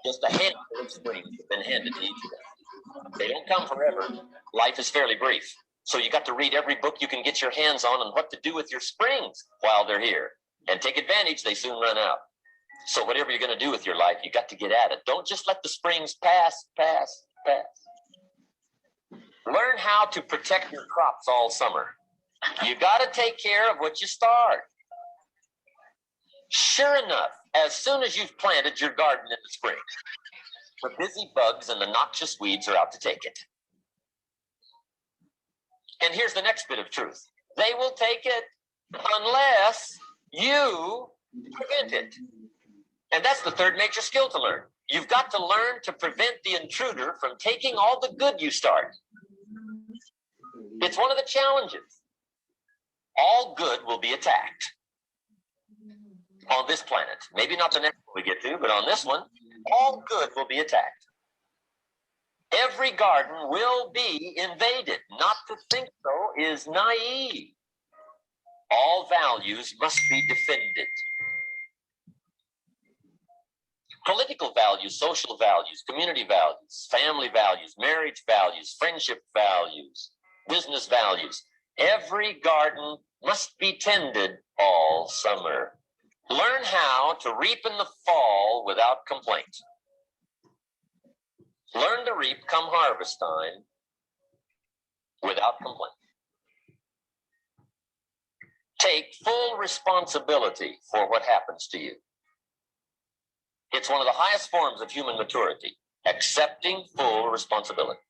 Just a handful of springs have been handed to each of them. They don't come forever. Life is fairly brief. So you got to read every book you can get your hands on what to do with your springs while they're here. And take advantage, they soon run out. So whatever you're going to do with your life, you got to get at it. Don't just let the springs pass. Learn how to protect your crops all summer. You got to take care of what you start. Sure enough, as soon as you've planted your garden in the spring, the busy bugs and the noxious weeds are out to take it. And here's the next bit of truth. They will take it unless you prevent it. And that's the third major skill to learn. You've got to learn to prevent the intruder from taking all the good you start. It's one of the challenges. All good will be attacked on this planet. Maybe not the next one we get to, but on this one, all good will be attacked. Every garden will be invaded. Not to think so is naive. All values must be defended. Political values, social values, community values, family values, marriage values, friendship values, business values. Every garden must be tended all summer. Learn how to reap in the fall without complaint. Learn to reap come harvest time without complaint. Take full responsibility for what happens to you. It's one of the highest forms of human maturity, accepting full responsibility.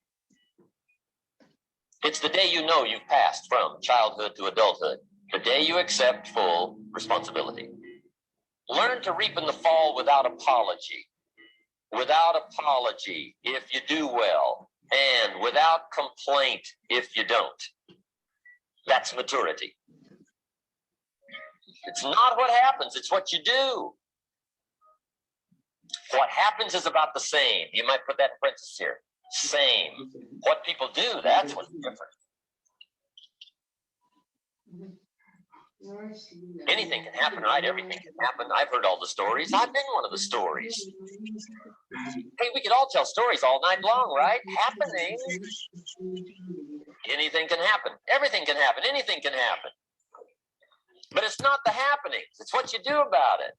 It's the day you know you've passed from childhood to adulthood, the day you accept full responsibility. Learn to reap in the fall without apology. Without apology if you do well, and without complaint if you don't. That's maturity. It's not what happens, it's what you do. What happens is about the same. You might put that in parentheses here. Same. What people do, that's what's different. Anything can happen, right? Everything can happen. I've heard all the stories. I've been one of the stories. Hey, we could all tell stories all night long, right? Happening. Anything can happen. Everything can happen. Anything can happen. But it's not the happenings. It's what you do about it.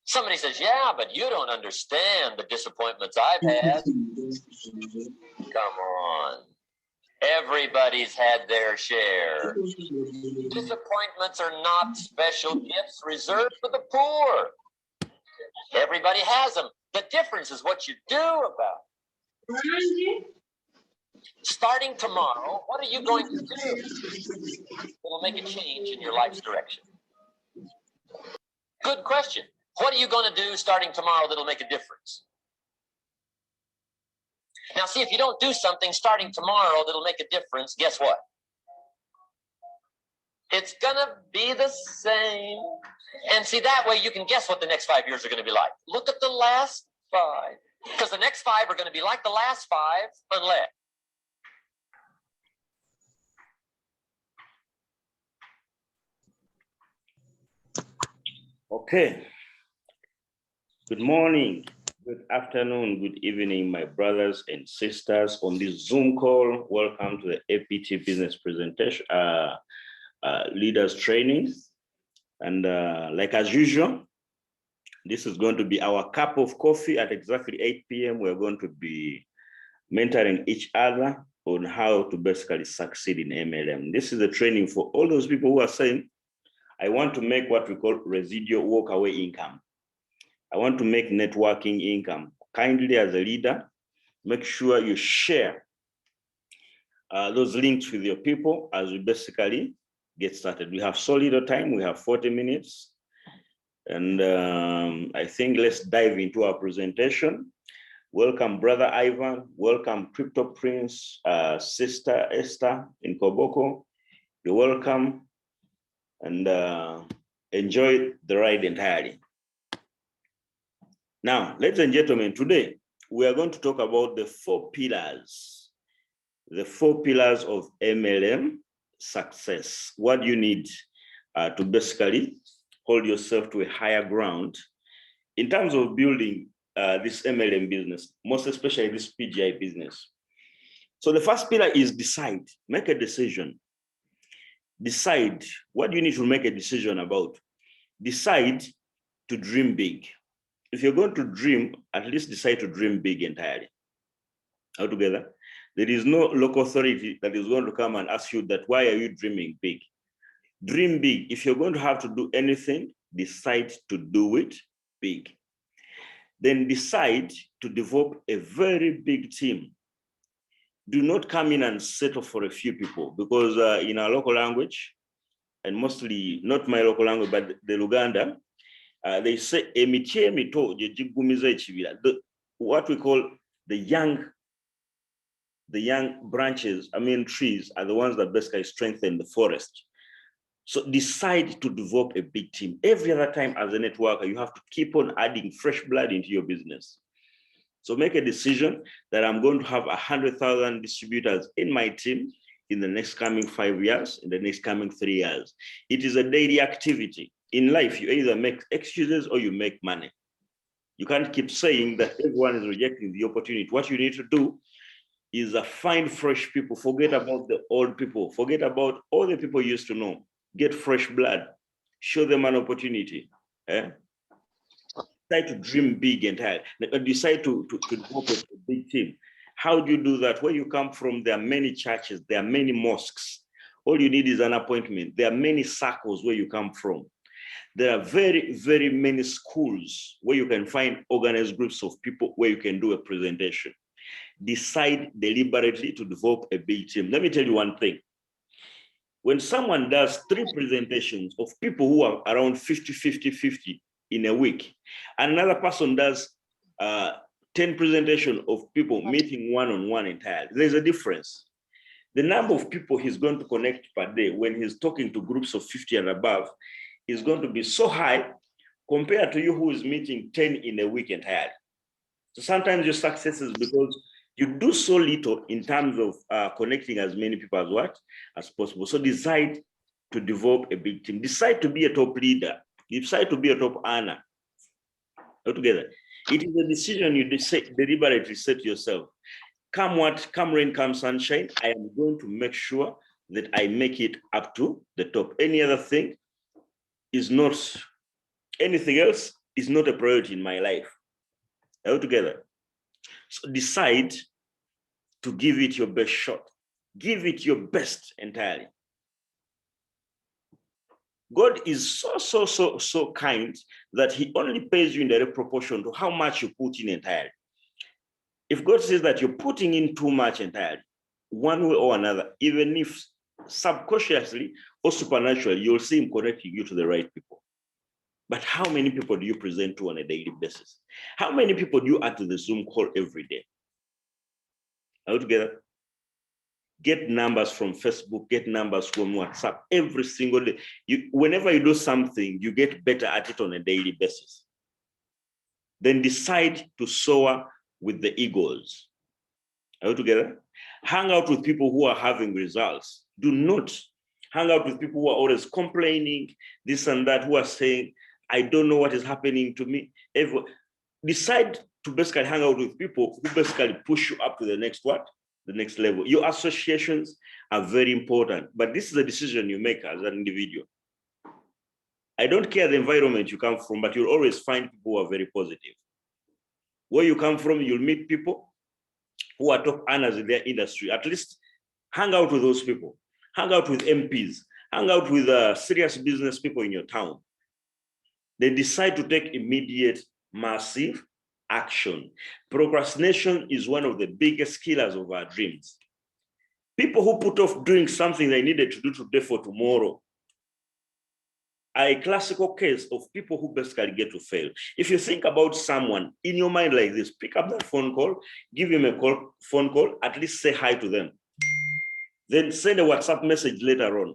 Somebody says, yeah, but you don't understand the disappointments I've had. Come on. Everybody's had their share. Disappointments are not special gifts reserved for the poor. Everybody has them. The difference is what you do about it. Starting tomorrow, what are you going to do? It'll make a change in your life's direction. Good question. What are you going to do starting tomorrow that'll make a difference? Now, see, if you don't do something starting tomorrow that'll make a difference, guess what? It's going to be the same. And see, that way you can guess what the next 5 years are going to be like. Look at the last 5. Because the next 5 are going to be like the last 5 unless. Okay. Good morning, good afternoon, good evening, my brothers and sisters on this Zoom call. Welcome to the APT Business Presentation, Leaders Training. And like as usual, this is going to be our cup of coffee at exactly 8 p.m. We're going to be mentoring each other on how to basically succeed in MLM. This is a training for all those people who are saying, I want to make what we call residual walkaway income. I want to make networking income. Kindly, as a leader, make sure you share those links with your people as we basically get started. We have so little time. We have 40 minutes. And I think let's dive into our presentation. Welcome, Brother Ivan. Welcome, Crypto Prince, Sister Esther in Koboko. You're welcome. And enjoy the ride entirely. Now, ladies and gentlemen, today we are going to talk about the 4 pillars of MLM success. What you need to basically hold yourself to a higher ground in terms of building this MLM business, most especially this PGI business. So the first pillar is decide, make a decision. Decide, what do you need to make a decision about? Decide to dream big. If you're going to dream, at least decide to dream big entirely. Altogether, there is no local authority that is going to come and ask you that, why are you dreaming big? Dream big. If you're going to have to do anything, decide to do it big. Then decide to develop a very big team. Do not come in and settle for a few people, because in our local language, and mostly not my local language, but the Luganda, they say, what we call the young branches, trees, are the ones that basically strengthen the forest. So decide to develop a big team. Every other time as a networker, you have to keep on adding fresh blood into your business. So make a decision that I'm going to have 100,000 distributors in my team in the next coming 5 years, in the next coming 3 years. It is a daily activity. In life, you either make excuses or you make money. You can't keep saying that everyone is rejecting the opportunity. What you need to do is find fresh people. Forget about the old people. Forget about all the people you used to know. Get fresh blood. Show them an opportunity. Decide to dream big and high. Decide to develop a big team. How do you do that? Where you come from, there are many churches, there are many mosques. All you need is an appointment. There are many circles where you come from. There are very, very many schools where you can find organized groups of people where you can do a presentation. Decide deliberately to develop a big team. Let me tell you one thing. When someone does 3 presentations of people who are around 50 in a week, another person does 10 presentations of people meeting one-on-one entirely, there's a difference. The number of people he's going to connect per day when he's talking to groups of 50 and above is going to be so high compared to you who is meeting 10 in a week entirely. So sometimes your success is because you do so little in terms of connecting as many people as possible. So decide to develop a big team. Decide to be a top leader. Decide to be a top earner. Altogether, it is a decision you deliberately set yourself. Come what, come rain, come sunshine, I am going to make sure that I make it up to the top. Any other thing is not, anything else is not a priority in my life. Altogether. So decide to give it your best shot. Give it your best entirely. God is so kind that he only pays you in direct proportion to how much you put in entirely. If God says that you're putting in too much entirely, one way or another, even if subconsciously or supernaturally, you'll see him connecting you to the right people. But how many people do you present to on a daily basis? How many people do you add to the Zoom call every day? Altogether, get numbers from Facebook, get numbers from WhatsApp every single day. Whenever you do something, you get better at it on a daily basis. Then decide to soar with the eagles. Are we together? Hang out with people who are having results. Do not hang out with people who are always complaining, this and that, who are saying, I don't know what is happening to me. Decide to basically hang out with people who basically push you up to the next what? The next level. Your associations are very important, but this is a decision you make as an individual. I don't care the environment you come from, but you'll always find people who are very positive. Where you come from, you'll meet people who are top earners in their industry. At least hang out with those people. Hang out with MPs. Hang out with serious business people in your town. They decide to take immediate, massive action. Procrastination is one of the biggest killers of our dreams. People who put off doing something they needed to do today for tomorrow are a classical case of people who basically get to fail. If you think about someone in your mind like this, pick up that phone call, give him a phone call, at least say hi to them. Then send a WhatsApp message later on.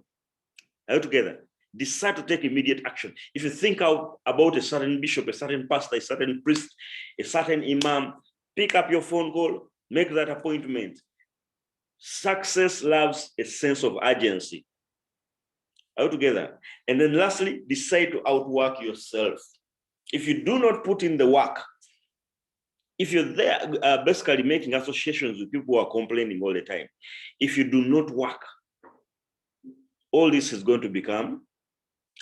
Are you together? Decide to take immediate action. If you think about a certain bishop, a certain pastor, a certain priest, a certain imam, pick up your phone call, make that appointment. Success loves a sense of urgency. Are you together? And then lastly, decide to outwork yourself. If you do not put in the work, If you're there basically making associations with people who are complaining all the time, if you do not work, all this is going to become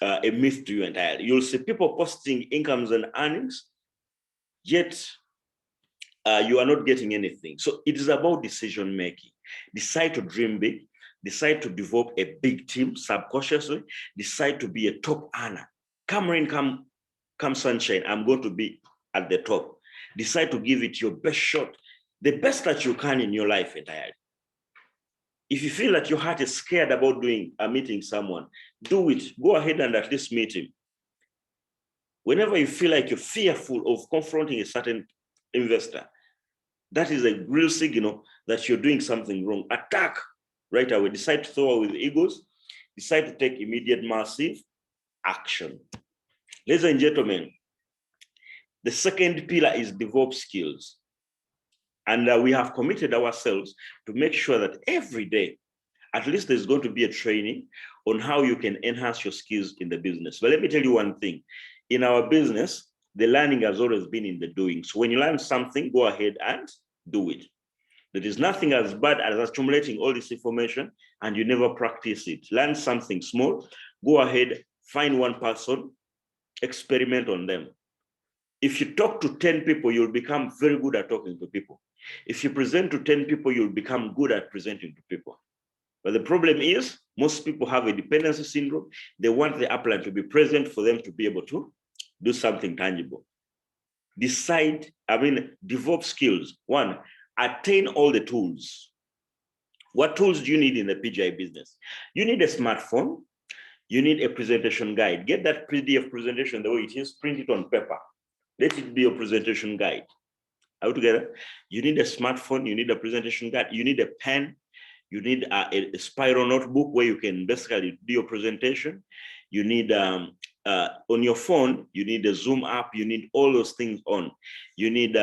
a myth to you entirely. You'll see people posting incomes and earnings, yet you are not getting anything. So it is about decision making. Decide to dream big, decide to develop a big team subconsciously, decide to be a top earner. Come rain, come sunshine, I'm going to be at the top. Decide to give it your best shot, the best that you can in your life entirely. If you feel that your heart is scared about meeting someone, do it. Go ahead and at least meet him. Whenever you feel like you're fearful of confronting a certain investor, that is a real signal that you're doing something wrong. Attack right away. Decide to throw away the egos. Decide to take immediate, massive action. Ladies and gentlemen, the second pillar is develop skills. And we have committed ourselves to make sure that every day, at least there's going to be a training on how you can enhance your skills in the business. But let me tell you one thing. In our business, the learning has always been in the doing. So when you learn something, go ahead and do it. There is nothing as bad as accumulating all this information and you never practice it. Learn something small, go ahead, find one person, experiment on them. If you talk to 10 people, you'll become very good at talking to people. If you present to 10 people, you'll become good at presenting to people. But the problem is, most people have a dependency syndrome. They want the upline to be present for them to be able to do something tangible. Develop skills. One, attain all the tools. What tools do you need in the PGI business? You need a smartphone. You need a presentation guide. Get that PDF presentation the way it is, print it on paper. Let it be your presentation guide. Are we together? You need a smartphone, you need a presentation guide, you need a pen, you need a spiral notebook where you can basically do your presentation. You need, on your phone, you need a Zoom app, you need all those things on. You need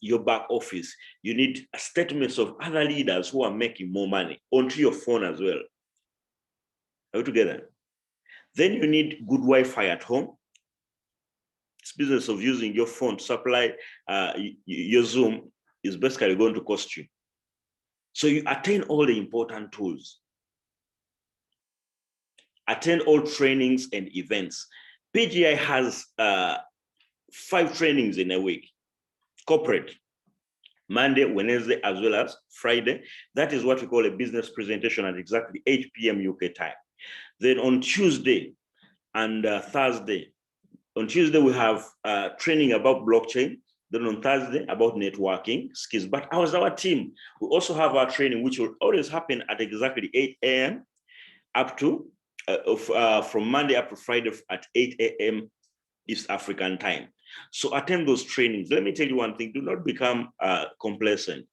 your back office. You need statements of other leaders who are making more money onto your phone as well. Are we together? Then you need good Wi-Fi at home. This business of using your phone to supply your Zoom is basically going to cost you. So you attain all the important tools. Attend all trainings and events. PGI has 5 trainings in a week. Corporate, Monday, Wednesday, as well as Friday. That is what we call a business presentation at exactly 8 p.m. UK time. Then on Tuesday and Thursday, on Tuesday, we have training about blockchain. Then on Thursday, about networking skills. But as our team, we also have our training, which will always happen at exactly 8 a.m. up to, from Monday up to Friday at 8 a.m. East African time. So attend those trainings. Let me tell you one thing, do not become complacent.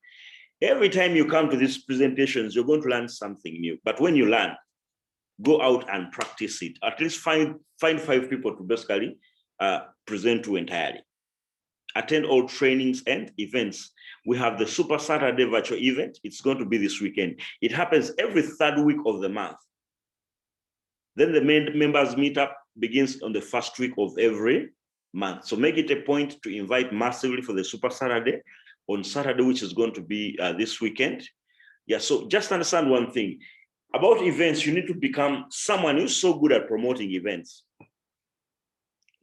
Every time you come to these presentations, you're going to learn something new. But when you learn, go out and practice it. At least find 5 people to basically present to entirely. Attend all trainings and events. We have the Super Saturday virtual event. It's going to be this weekend. It happens every 3rd week of the month. Then the members meetup begins on the 1st week of every month. So make it a point to invite massively for the Super Saturday on Saturday, which is going to be this weekend. Yeah, so just understand one thing. About events, you need to become someone who's so good at promoting events.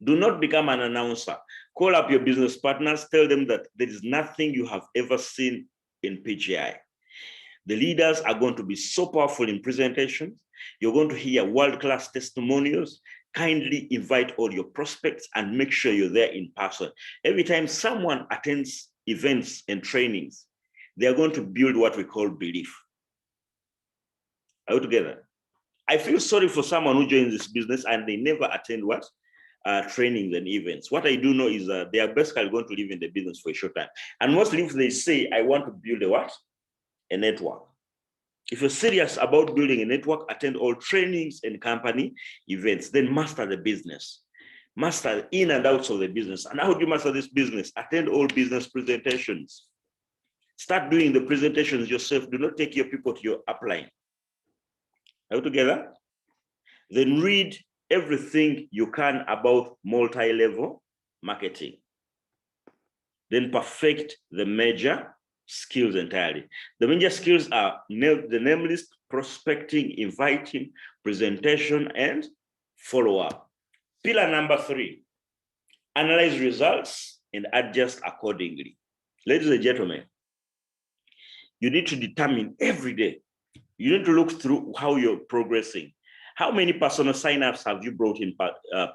Do not become an announcer. Call up your business partners, tell them that there is nothing you have ever seen in PGI. The leaders are going to be so powerful in presentations. You're going to hear world-class testimonials. Kindly invite all your prospects and make sure you're there in person. Every time someone attends events and trainings, they're going to build what we call belief. Are we together? I feel sorry for someone who joins this business and they never attend what? Trainings and events. What I do know is they are basically going to live in the business for a short time. And mostly if they say, I want to build a what? A network. If you're serious about building a network, attend all trainings and company events, then master the business. Master in and outs of the business. And how do you master this business? Attend all business presentations. Start doing the presentations yourself. Do not take your people to your upline. Are we together? Then read everything you can about multi-level marketing. then perfect the major skills entirely. The major skills are the name list, prospecting, inviting, presentation, and follow-up. Pillar number 3, analyze results and adjust accordingly. Ladies and gentlemen, you need to determine every day, you need to look through how you're progressing. How many personal signups have you brought in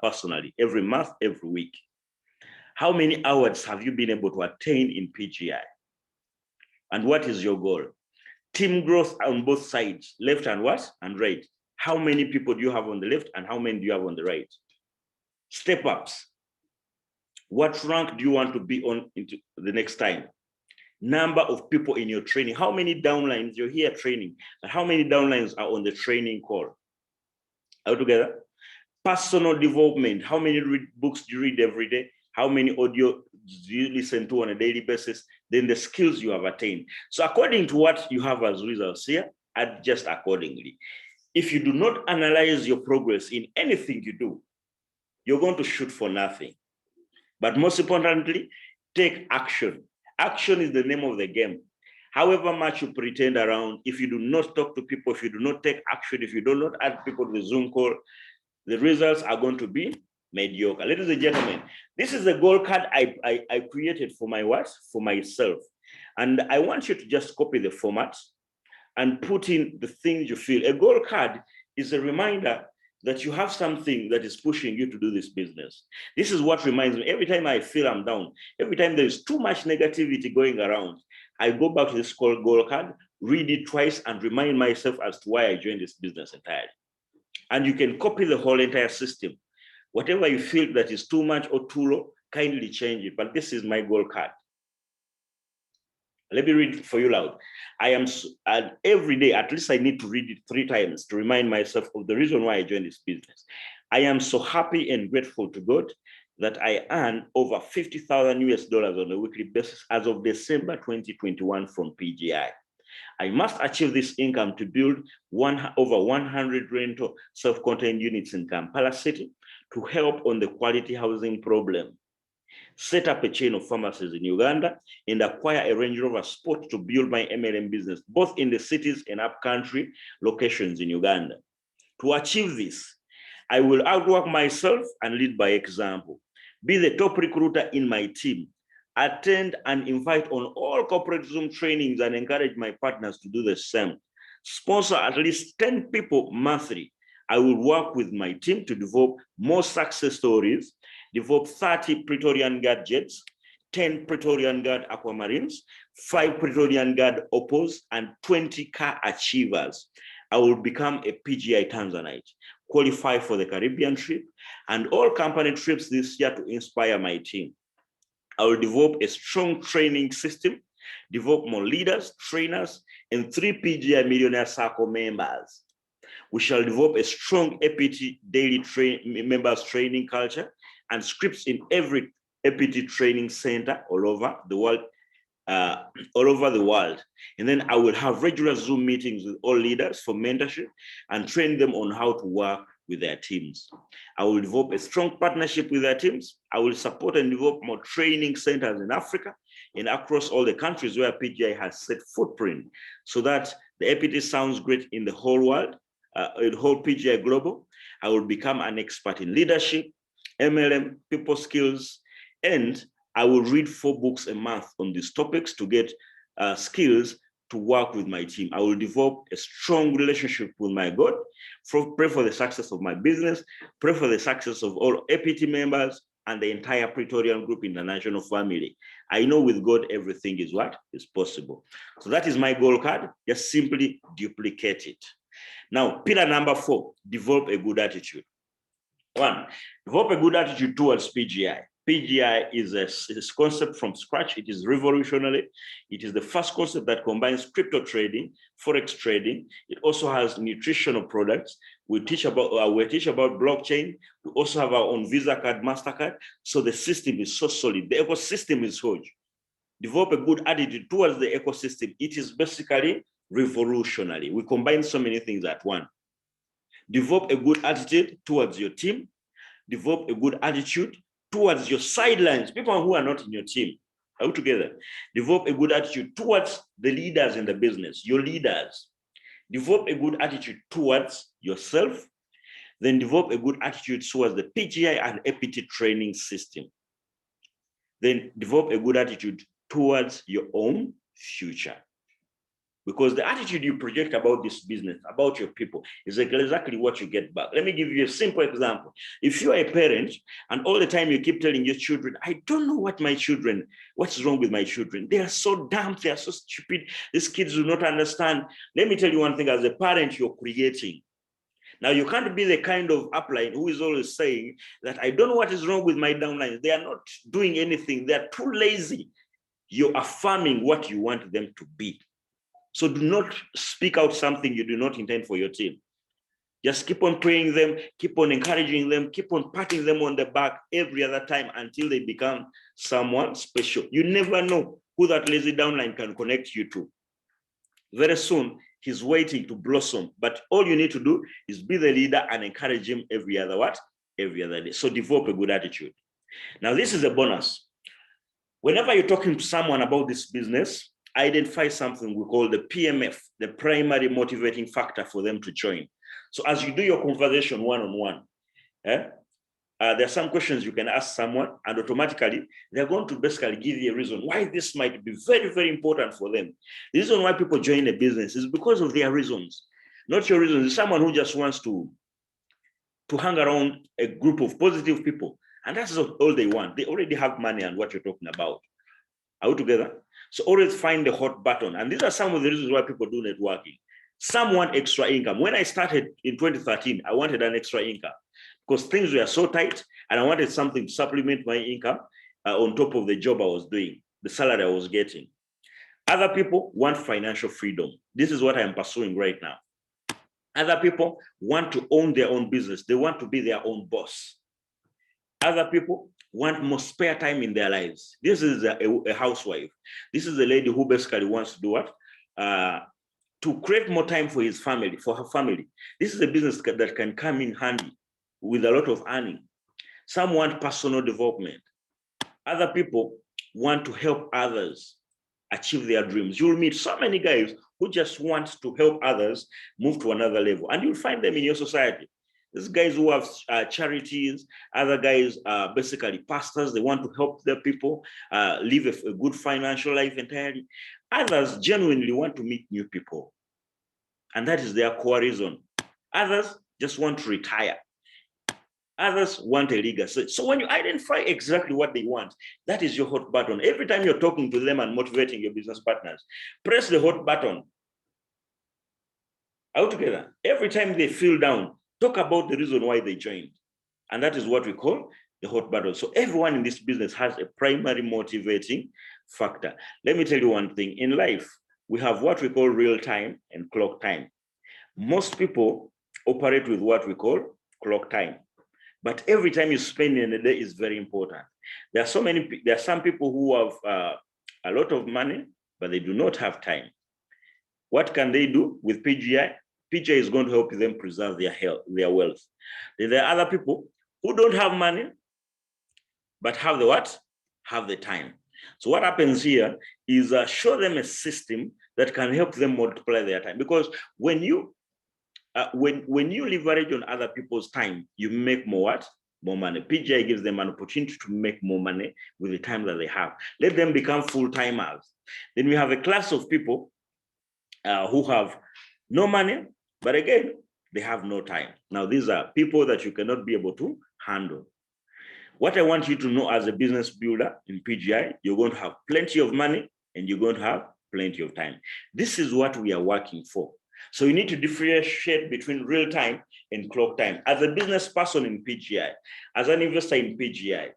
personally, every month, every week? How many hours have you been able to attain in PGI? And what is your goal? Team growth on both sides, left and what? And right. How many people do you have on the left and how many do you have on the right? Step ups. What rank do you want to be on into the next time? Number of people in your training. How many downlines you're here training? And how many downlines are on the training call? Altogether. Personal development. How many books do you read every day? How many audio do you listen to on a daily basis? Then the skills you have attained. So according to what you have as results here, adjust accordingly. If you do not analyze your progress in anything you do, you're going to shoot for nothing. But most importantly, take action. Action is the name of the game. However much you pretend around, if you do not talk to people, if you do not take action, if you do not add people to the Zoom call, the results are going to be mediocre. Ladies and gentlemen, this is the goal card I created for my what? For myself. And I want you to just copy the format and put in the things you feel. A goal card is a reminder that you have something that is pushing you to do this business. This is what reminds me. Every time I feel I'm down, every time there's too much negativity going around, I go back to this goal card, read it twice, and remind myself as to why I joined this business entirely. And you can copy the whole entire system. Whatever you feel that is too much or too low, kindly change it. But this is my goal card. Let me read it for you loud. Every day, at least I need to read it 3 times to remind myself of the reason why I joined this business. I am so happy and grateful to God that I earn over $50,000 on a weekly basis as of December 2021 from PGI. I must achieve this income to build over 100 rental self-contained units in Kampala City to help on the quality housing problem, set up a chain of pharmacies in Uganda, and acquire a Range Rover Sport to build my MLM business, both in the cities and upcountry locations in Uganda. To achieve this, I will outwork myself and lead by example, be the top recruiter in my team, attend and invite on all corporate Zoom trainings and encourage my partners to do the same, sponsor at least 10 people monthly. I will work with my team to develop more success stories, develop 30 Praetorian Guard jets, 10 Praetorian Guard Aquamarines, 5 Praetorian Guard Oppos, and 20 car achievers. I will become a PGI Tanzanite, qualify for the Caribbean trip, and all company trips this year to inspire my team. I will develop a strong training system, develop more leaders, trainers, and 3 PGI Millionaire Circle members. We shall develop a strong APT daily members training culture and scripts in every APT training center all over the world. And then I will have regular Zoom meetings with all leaders for mentorship and train them on how to work with their teams. I will develop a strong partnership with their teams. I will support and develop more training centers in Africa and across all the countries where PGI has set footprint, so that the APT sounds great in the whole world, in whole PGI global. I will become an expert in leadership, MLM, people skills, and I will read 4 books a month on these topics to get skills to work with my team. I will develop a strong relationship with my God, pray for the success of my business, pray for the success of all APT members and the entire Praetorian Group International family. I know with God, everything is what is possible. So that is my goal card. Just simply duplicate it. Now, pillar number 4, develop a good attitude. 1, develop a good attitude towards PGI. PGI is a concept from scratch. It is revolutionary. It is the first concept that combines crypto trading, forex trading. It also has nutritional products. We teach about blockchain. We also have our own Visa card, MasterCard. So the system is so solid. The ecosystem is huge. Develop a good attitude towards the ecosystem. It is basically revolutionary. We combine so many things at once. Develop a good attitude towards your team. Develop a good attitude towards your sidelines, people who are not in your team. All together. Develop a good attitude towards the leaders in the business, your leaders. Develop a good attitude towards yourself. Then develop a good attitude towards the PGI and APT training system. Then develop a good attitude towards your own future. Because the attitude you project about this business, about your people, is exactly what you get back. Let me give you a simple example. If you're a parent and all the time you keep telling your children, I don't know what's wrong with my children. They are so dumb, they are so stupid. These kids do not understand. Let me tell you one thing, as a parent, you're creating. Now, you can't be the kind of upline who is always saying that I don't know what is wrong with my downlines. They are not doing anything. They are too lazy. You're affirming what you want them to be. So do not speak out something you do not intend for your team. Just keep on praying them, keep on encouraging them, keep on patting them on the back every other time until they become someone special. You never know who that lazy downline can connect you to. Very soon, he's waiting to blossom. But all you need to do is be the leader and encourage him every other day. So develop a good attitude. Now, this is a bonus. Whenever you're talking to someone about this business, identify something we call the PMF, the primary motivating factor for them to join. So as you do your conversation one-on-one, there are some questions you can ask someone, and automatically they're going to basically give you a reason why this might be very, very important for them. The reason why people join a business is because of their reasons, not your reasons. It's someone who just wants to hang around a group of positive people, and that's all they want. They already have money and what you're talking about. Are we together? So always find the hot button. And these are some of the reasons why people do networking. Some want extra income. When I started in 2013, I wanted an extra income because things were so tight and I wanted something to supplement my income on top of the job I was doing, the salary I was getting. Other people want financial freedom. This is what I'm pursuing right now. Other people want to own their own business. They want to be their own boss. Other people want more spare time in their lives. This is a housewife. This is a lady who basically wants to do what? To create more time for her family. This is a business that can come in handy with a lot of earning. Some want personal development. Other people want to help others achieve their dreams. You'll meet so many guys who just want to help others move to another level, and you'll find them in your society. There's guys who have charities, other guys are basically pastors. They want to help their people live a good financial life entirely. Others genuinely want to meet new people, and that is their core reason. Others just want to retire. Others want a legacy. So when you identify exactly what they want, that is your hot button. Every time you're talking to them and motivating your business partners, press the hot button. Out together. Every time they feel down, talk about the reason why they joined. And that is what we call the hot button. So everyone in this business has a primary motivating factor. Let me tell you one thing. In life, we have what we call real time and clock time. Most people operate with what we call clock time. But every time you spend in a day is very important. There are some people who have a lot of money, but they do not have time. What can they do with PGI? PGI is going to help them preserve their health, their wealth. Then there are other people who don't have money, but have the what? Have the time. So what happens here is show them a system that can help them multiply their time. Because when you leverage on other people's time, you make more what? More money. PGI gives them an opportunity to make more money with the time that they have. Let them become full-timers. Then we have a class of people who have no money, but again, they have no time. Now, these are people that you cannot be able to handle. What I want you to know as a business builder in PGI, you're going to have plenty of money and you're going to have plenty of time. This is what we are working for. So you need to differentiate between real time and clock time. As a business person in PGI, as an investor in PGI,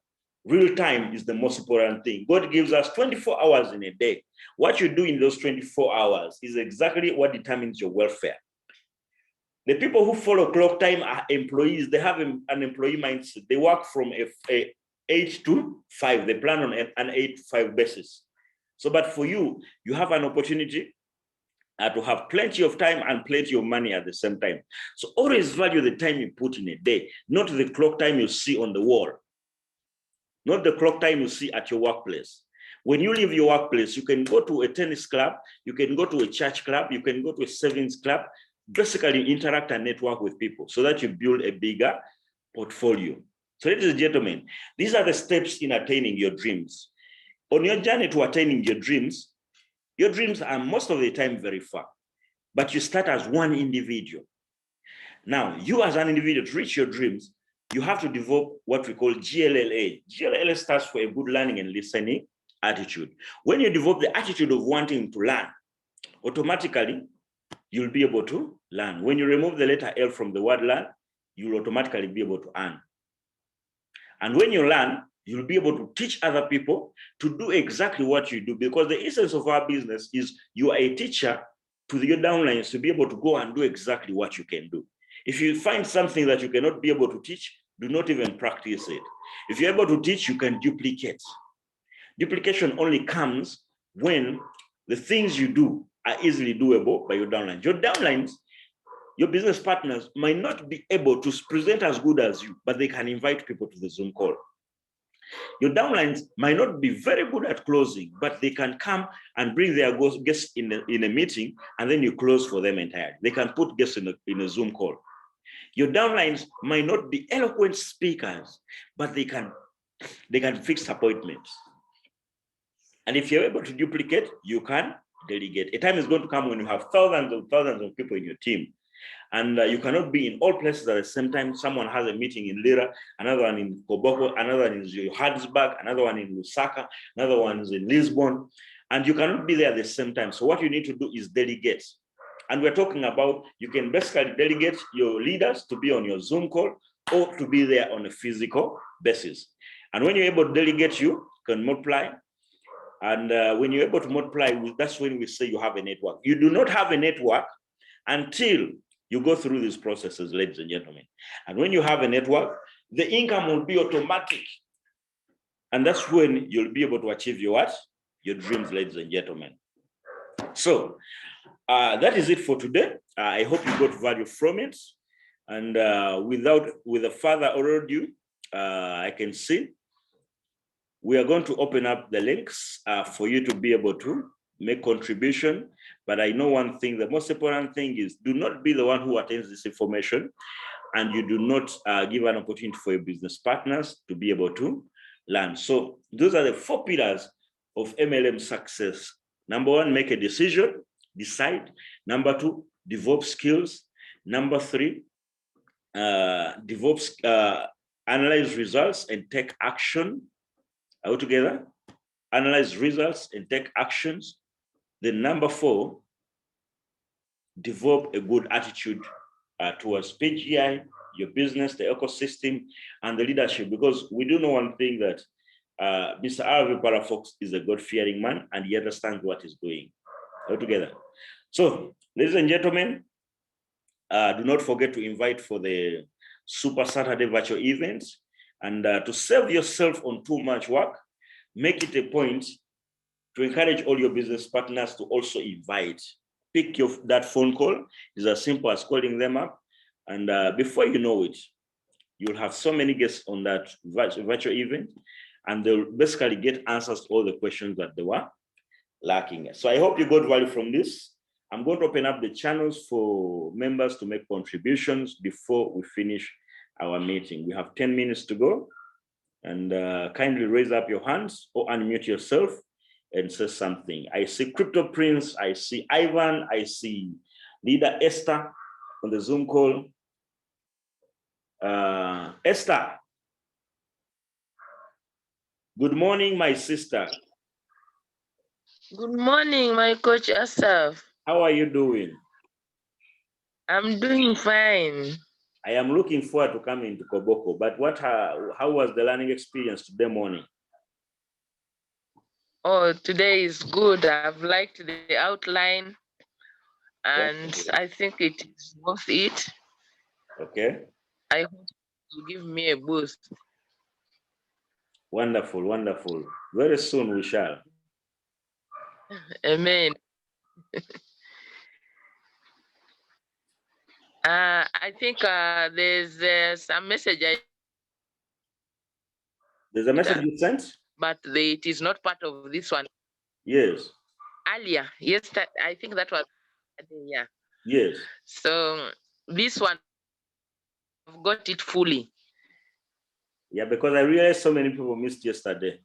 real time is the most important thing. God gives us 24 hours in a day. What you do in those 24 hours is exactly what determines your welfare. The people who follow clock time are employees. They have an employee mindset. They work from 8 to 5. They plan on an 8 to 5 basis. So, but for you, you have an opportunity to have plenty of time and plenty of money at the same time. So always value the time you put in a day, not the clock time you see on the wall, not the clock time you see at your workplace. When you leave your workplace, you can go to a tennis club, you can go to a church club, you can go to a savings club, basically interact and network with people so that you build a bigger portfolio. So ladies and gentlemen, these are the steps in attaining your dreams. On your journey to attaining your dreams are most of the time very far, but you start as one individual. Now, you as an individual, to reach your dreams, you have to develop what we call GLLA. GLLA stands for a good learning and listening attitude. When you develop the attitude of wanting to learn, automatically, you'll be able to learn. When you remove the letter L from the word learn, you'll automatically be able to earn. And when you learn, you'll be able to teach other people to do exactly what you do, because the essence of our business is you are a teacher to your downlines to be able to go and do exactly what you can do. If you find something that you cannot be able to teach, do not even practice it. If you're able to teach, you can duplicate. Duplication only comes when the things you do are easily doable by your downlines. Your downlines, your business partners might not be able to present as good as you, but they can invite people to the Zoom call. Your downlines might not be very good at closing, but they can come and bring their guests in a meeting, and then you close for them entirely. They can put guests in a Zoom call. Your downlines might not be eloquent speakers, but they can fix appointments. And if you're able to duplicate, you can delegate. A time is going to come when you have thousands of people in your team. And you cannot be in all places at the same time. Someone has a meeting in Lira, another one in Koboko, another one in Johannesburg, another one in Lusaka, another one is in Lisbon. And you cannot be there at the same time. So what you need to do is delegate. And we're talking about, you can basically delegate your leaders to be on your Zoom call or to be there on a physical basis. And when you're able to delegate, you can multiply. And when you're able to multiply, that's when we say you have a network. You do not have a network until you go through these processes, ladies and gentlemen. And when you have a network, the income will be automatic. And that's when you'll be able to achieve your what? Your dreams, ladies and gentlemen. So that is it for today. I hope you got value from it. And with a further ado, I can see we are going to open up the links for you to be able to make contribution. But I know one thing, the most important thing is do not be the one who attends this information, and you do not give an opportunity for your business partners to be able to learn. So those are the 4 pillars of MLM success. Number 1, make a decision, decide. Number 2, develop skills. Number 3, analyze results and take action. All together, analyze results and take actions. Then number 4, develop a good attitude towards PGI, your business, the ecosystem, and the leadership. Because we do know one thing, that Mr. Arvi Palafox is a God-fearing man, and he understands what he's doing. All together. So, ladies and gentlemen, do not forget to invite for the Super Saturday virtual event. And to save yourself on too much work, make it a point to encourage all your business partners to also invite. Pick that phone call. It's as simple as calling them up. And before you know it, you'll have so many guests on that virtual event, and they'll basically get answers to all the questions that they were lacking. So I hope you got value from this. I'm going to open up the channels for members to make contributions before we finish our meeting. We have 10 minutes to go. And kindly raise up your hands or unmute yourself and say something. I see Crypto Prince, I see Ivan, I see Leader Esther on the Zoom call. Esther, good morning, my sister. Good morning, my coach Asaf. How are you doing? I'm doing fine. I am looking forward to coming to Koboko, but how was the learning experience today morning? Oh, today is good. I've liked the outline, and I think it is worth it. Okay. I hope you give me a boost. Wonderful, wonderful. Very soon we shall. Amen. I think there's some message. There's a message you sent? but it is not part of this one. Yes. Earlier, yes, I think that was, yeah. Yes. So this one, I've got it fully. Yeah, because I realized so many people missed yesterday.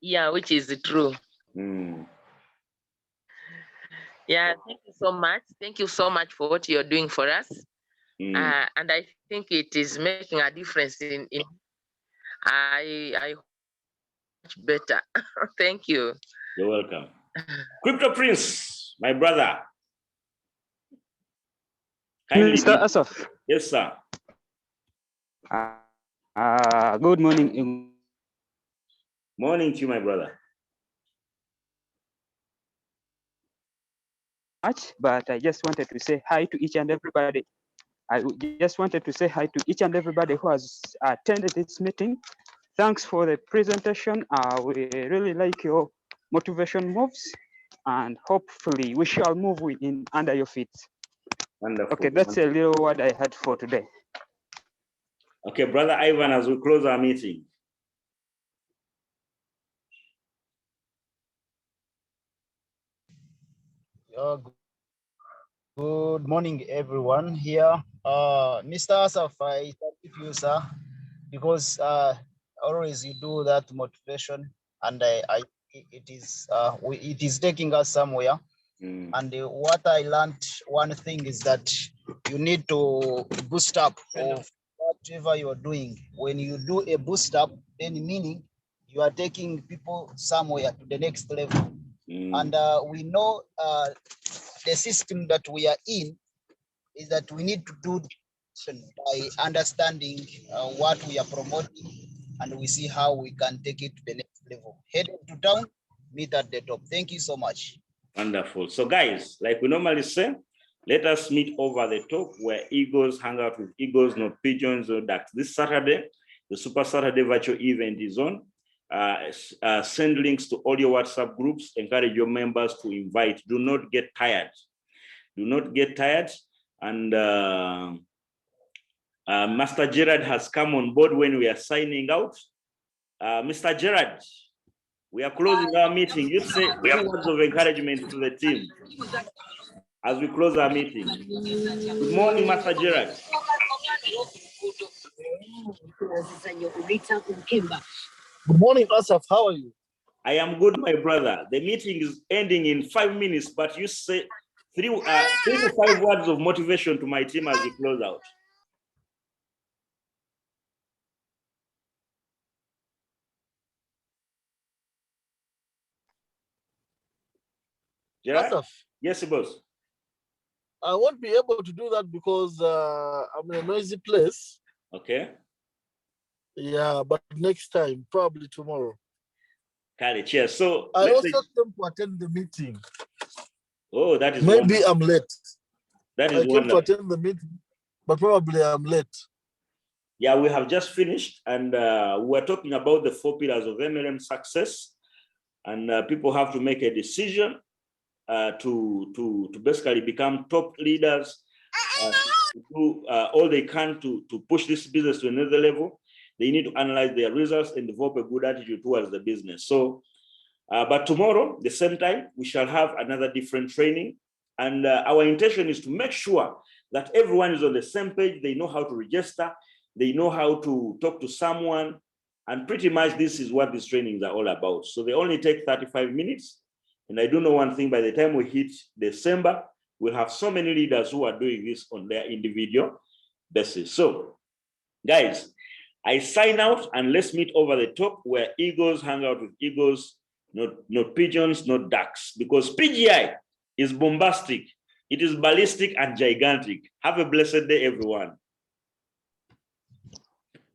Yeah, which is true. Mm. Yeah, thank you so much. Thank you so much for what you're doing for us. And I think it is making a difference in I much better. Thank you. You're welcome. Crypto Prince, my brother. Kindly Mr. Asaf. Yes, sir. Good morning. Morning to you, my brother. But I just wanted to say hi to each and everybody. I just wanted to say hi to each and everybody who has attended this meeting. Thanks for the presentation. We really like your motivation moves, and hopefully we shall move in under your feet. Wonderful. Okay, that's a little what I had for today. Okay, brother Ivan, as we close our meeting. Good morning, everyone here. Mr. Asaf, I thank you, sir, because always you do that motivation, and it is taking us somewhere. And what I learned, one thing is that you need to boost up of whatever you're doing. When you do a boost up, then meaning you are taking people somewhere to the next level. And we know the system that we are in is that we need to do by understanding what we are promoting, and we see how we can take it to the next level. Heading to town, meet at the top. Thank you so much. Wonderful. So guys, like we normally say, let us meet over the top where eagles hang out with eagles, not pigeons or ducks. This Saturday, the Super Saturday virtual event is on. Send links to all your WhatsApp groups. Encourage your members to invite. Do not get tired. Do not get tired. And Master Gerard has come on board when we are signing out. Mr. Gerard, we are closing our meeting. You say 2 words of encouragement to the team as we close our meeting. Good morning, Master Gerard. Good morning, Asaf. How are you? I am good, my brother. The meeting is ending in 5 minutes, but you say 3 to 5 words of motivation to my team as we close out. Gerard? Asaf, yes, boss. I won't be able to do that because I'm in a noisy place. Okay. Yeah, but next time, probably tomorrow. Carry, cheers. So I also came to attend the meeting. Oh, that is maybe wonderful. I'm late. That is I came to attend the meeting, but probably I'm late. Yeah, we have just finished, and we're talking about the 4 pillars of MLM success, and people have to make a decision to basically become top leaders, to do all they can to push this business to another level. They need to analyze their results and develop a good attitude towards the business. So, but tomorrow, the same time, we shall have another different training, and our intention is to make sure that everyone is on the same page. They know how to register. They know how to talk to someone, and pretty much this is what these trainings are all about. So they only take 35 minutes. And I do know one thing, by the time we hit December, we'll have so many leaders who are doing this on their individual basis. So guys, I sign out, and let's meet over the top where eagles hang out with eagles, not pigeons, not ducks, because PGI is bombastic. It is ballistic and gigantic. Have a blessed day, everyone.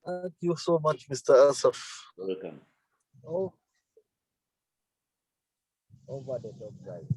Thank you so much, Mr. Asaf. Welcome. Oh, over the top, guys.